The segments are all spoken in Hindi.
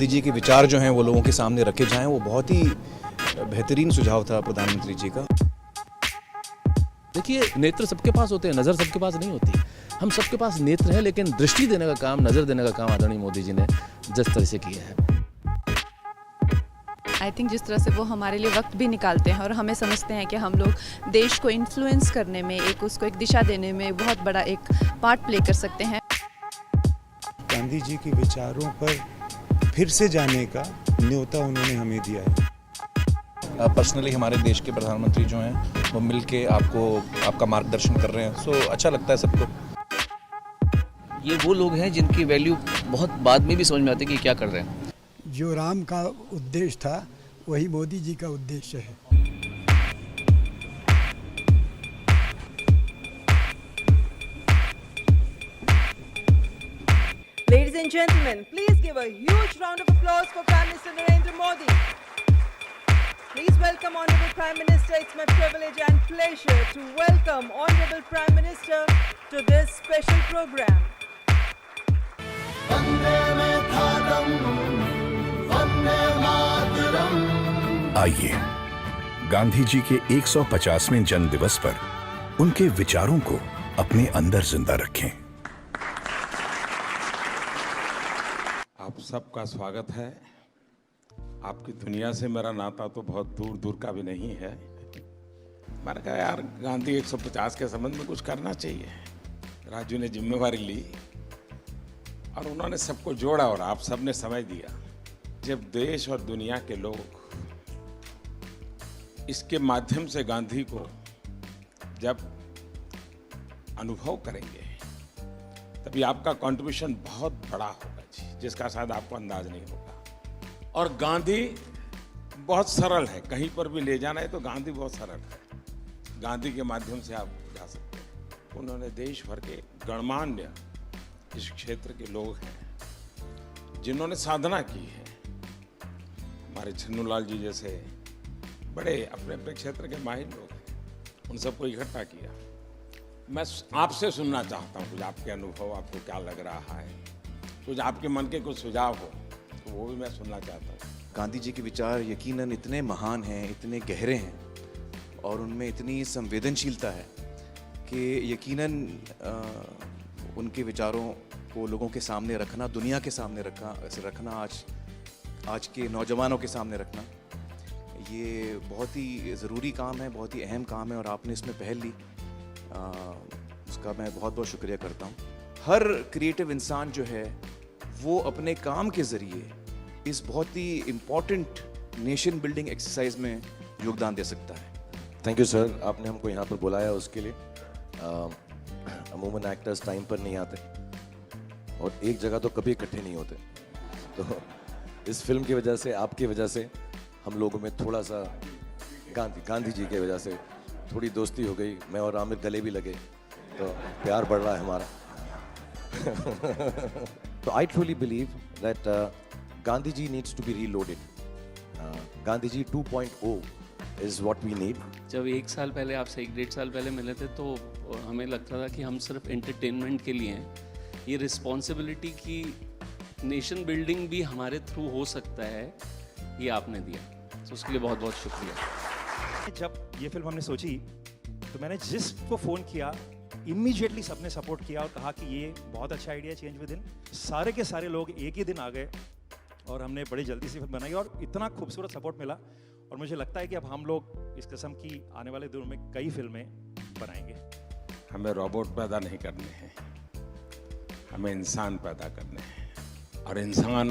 गांधी जी के विचार जो हैं वो लोगों के सामने रखे जाएं, वो बहुत ही बेहतरीन सुझाव था प्रधानमंत्री जी का। देखिए, नेत्र सबके पास होते हैं, नज़र सबके पास नहीं होती। हम सबके पास नेत्र है, लेकिन दृष्टि देने का काम, नज़र देने का काम आदरणीय मोदी जी ने जिस तरह से किया है। आई थिंक जिस तरह से वो हमारे लिए वक्त भी निकालते हैं और हमें समझते हैं कि हम लोग देश को इन्फ्लुएंस करने में, उसको एक दिशा देने में बहुत बड़ा एक पार्ट प्ले कर सकते हैं। गांधी जी के विचारों पर फिर से जाने का न्योता उन्होंने हमें दिया है। पर्सनली हमारे देश के प्रधानमंत्री जो हैं वो मिल के आपका मार्गदर्शन कर रहे हैं, सो अच्छा लगता है सबको। ये वो लोग हैं जिनकी वैल्यू बहुत बाद में भी समझ में आती है कि क्या कर रहे हैं। जो राम का उद्देश्य था वही मोदी जी का उद्देश्य है। Ladies and gentlemen, please give a huge round of applause for Prime Minister Narendra Modi. Please welcome Honorable Prime Minister. It's my privilege and pleasure to welcome Honorable Prime Minister to this special program. आइए गांधी जी के 150वें जन्म दिवस पर उनके विचारों को अपने अंदर जिंदा रखें। आप सबका स्वागत है। आपकी दुनिया से मेरा नाता तो बहुत दूर दूर का भी नहीं है। मैंने कहा यार गांधी 150 के संबंध में कुछ करना चाहिए। राजू ने जिम्मेवारी ली और उन्होंने सबको जोड़ा और आप सबने समय दिया। जब देश और दुनिया के लोग इसके माध्यम से गांधी को जब अनुभव करेंगे तभी आपका कंट्रीब्यूशन बहुत बड़ा होगा जी, जिसका शायद आपको अंदाज नहीं होगा। और गांधी बहुत सरल है, कहीं पर भी ले जाना है तो गांधी बहुत सरल है। गांधी के माध्यम से आप जा सकते हैं। उन्होंने देश भर के गणमान्य इस क्षेत्र के लोग हैं जिन्होंने साधना की है। हमारे छन्नूलाल जी जैसे बड़े अपने अपने क्षेत्र के माहिर लोग हैं, उन सबको इकट्ठा किया। मैं आपसे सुनना चाहता हूँ कुछ आपके अनुभव, आपको क्या लग रहा है, कुछ आपके मन के कुछ सुझाव हो तो वो भी मैं सुनना चाहता हूँ। गांधी जी के विचार यकीनन इतने महान हैं, इतने गहरे हैं और उनमें इतनी संवेदनशीलता है कि यकीनन उनके विचारों को लोगों के सामने रखना, दुनिया के सामने रखना, आज के नौजवानों के सामने रखना, ये बहुत ही ज़रूरी काम है, बहुत ही अहम काम है और आपने इसमें पहल ली, उसका मैं बहुत बहुत शुक्रिया करता हूँ। हर क्रिएटिव इंसान जो है वो अपने काम के ज़रिए इस बहुत ही इम्पॉर्टेंट नेशन बिल्डिंग एक्सरसाइज में योगदान दे सकता है। थैंक यू सर, आपने हमको यहाँ पर बुलाया उसके लिए। अमूमन एक्टर्स टाइम पर नहीं आते और एक जगह तो कभी इकट्ठे नहीं होते, तो इस फिल्म की वजह से, आपकी वजह से हम लोगों में थोड़ा सा गांधी जी की वजह से थोड़ी दोस्ती हो गई। मैं और आमिर गले भी लगे तो प्यार बढ़ रहा है हमारा। तो I truly believe that Gandhi ji needs to be reloaded. Gandhi ji 2.0 is what we need. जब 1 साल पहले आपसे 1-1.5 साल पहले मिले थे तो हमें लगता था कि हम सिर्फ एंटरटेनमेंट के लिए हैं। ये रिस्पॉन्सिबिलिटी की नेशन बिल्डिंग भी हमारे थ्रू हो सकता है, ये आपने दिया, तो उसके लिए बहुत बहुत शुक्रिया। जब ये फिल्म हमने सोची तो मैंने जिसको फ़ोन किया इमीडिएटली सबने सपोर्ट किया और कहा कि ये बहुत अच्छा आइडिया, चेंज विद इन। सारे के सारे लोग एक ही दिन आ गए और हमने बड़ी जल्दी से फिल्म बनाई और इतना खूबसूरत सपोर्ट मिला। और मुझे लगता है कि अब हम लोग इस किस्म की आने वाले दिनों में कई फिल्में बनाएंगे। हमें रोबोट पैदा नहीं करने हैं, हमें इंसान पैदा करने हैं। और इंसान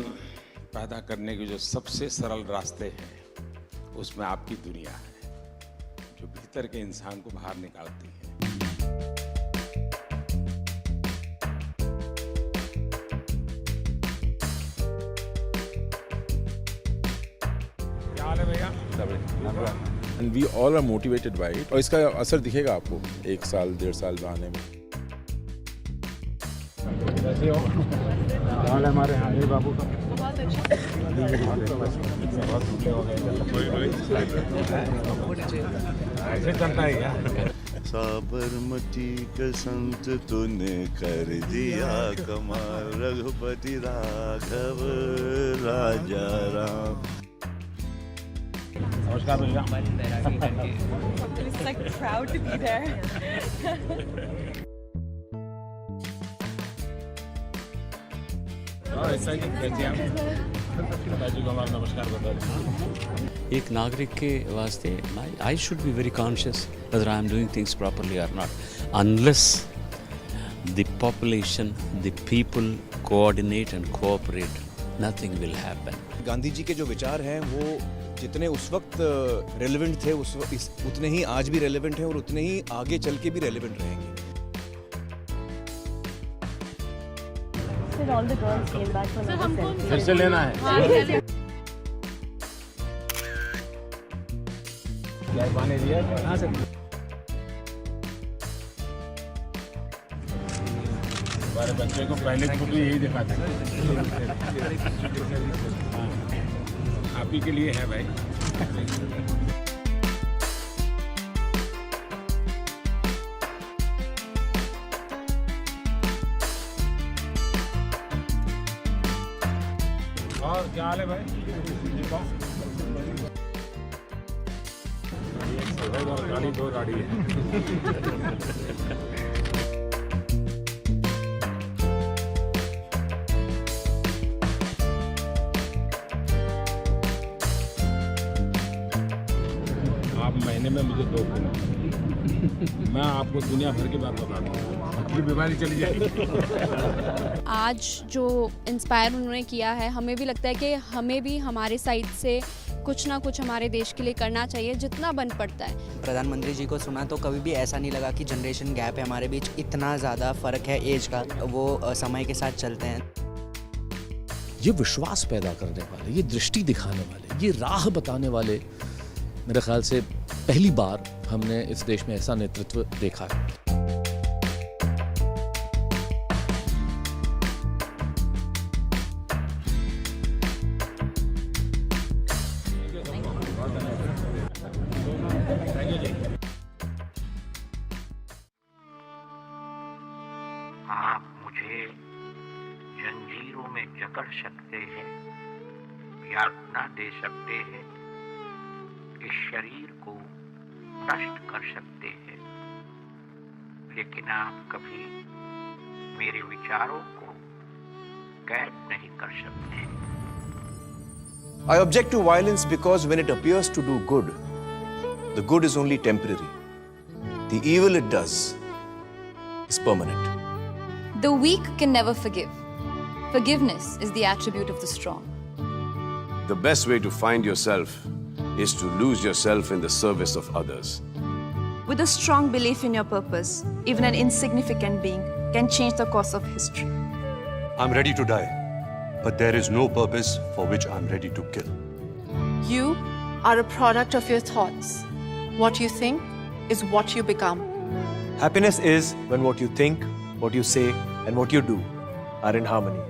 पैदा करने के जो सबसे सरल रास्ते हैं उसमें आपकी दुनिया है, जो भीतर के इंसान को बाहर निकालती है। क्या हाल है भैया? And we all are motivated by it. और इसका असर दिखेगा आपको 1 साल 1.5 साल में आने में। कैसे हो? हाल हमारे यहाँ ये बाबू का बहुत अच्छा। ऐसे चलता है क्या? साबरमती का संत तूने कर दिया कमाल, रघुपति राघव राजा राम। नमस्कार भैया। It's like proud to be there. नमस्कार बता एक नागरिक के वास्ते I should be very conscious whether I am doing things properly or not. Unless the population, the people coordinate and cooperate, nothing will happen. Gandhi ji के जो विचार हैं वो जितने उस वक्त रेलेवेंट थे उतने ही आज भी रेलेवेंट हैं और उतने ही आगे चल के भी रेलेवेंट रहेंगे। फिर से लेना है। क्या पानी दिया? हाँ सर। हमारे बच्चे को पहले बुक में यही दिखाते हैं। आप ही के लिए है भाई। और क्या हाल है भाई? गाड़ी दो गाड़ी है। आप महीने में मुझे 2 मैं आपको दुनिया भर की बात बता दूँ, अपनी बीमारी चली जाएगी। आज जो इंस्पायर उन्होंने किया है, हमें भी लगता है कि हमें भी हमारे साइड से कुछ ना कुछ हमारे देश के लिए करना चाहिए जितना बन पड़ता है। प्रधानमंत्री जी को सुना तो कभी भी ऐसा नहीं लगा कि जनरेशन गैप है हमारे बीच, इतना ज़्यादा फ़र्क है एज का, वो समय के साथ चलते हैं। ये विश्वास पैदा करने वाले, ये दृष्टि दिखाने वाले, ये राह बताने वाले, मेरे ख्याल से पहली बार हमने इस देश में ऐसा नेतृत्व देखा है। आप मुझे जंजीरों में जकड़ सकते हैं, यातना दे सकते हैं, इस शरीर को नष्ट कर सकते हैं, लेकिन आप कभी मेरे विचारों को कैद नहीं कर सकते। I object to violence because when it appears to do good, the good is only temporary. The evil it does is permanent. The weak can never forgive. Forgiveness is the attribute of the strong. The best way to find yourself is to lose yourself in the service of others. With a strong belief in your purpose, even an insignificant being can change the course of history. I'm ready to die, but there is no purpose for which I'm ready to kill. You are a product of your thoughts. What you think is what you become. Happiness is when what you think, what you say, and what you do are in harmony.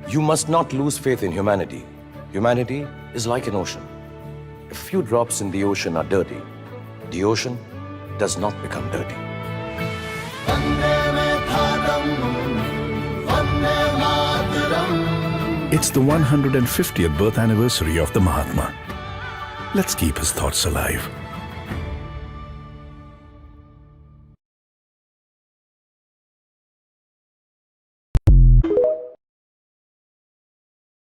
You must not lose faith in humanity. Humanity is like an ocean. If few drops in the ocean are dirty, the ocean does not become dirty. It's the 150th birth anniversary of the Mahatma. Let's keep his thoughts alive.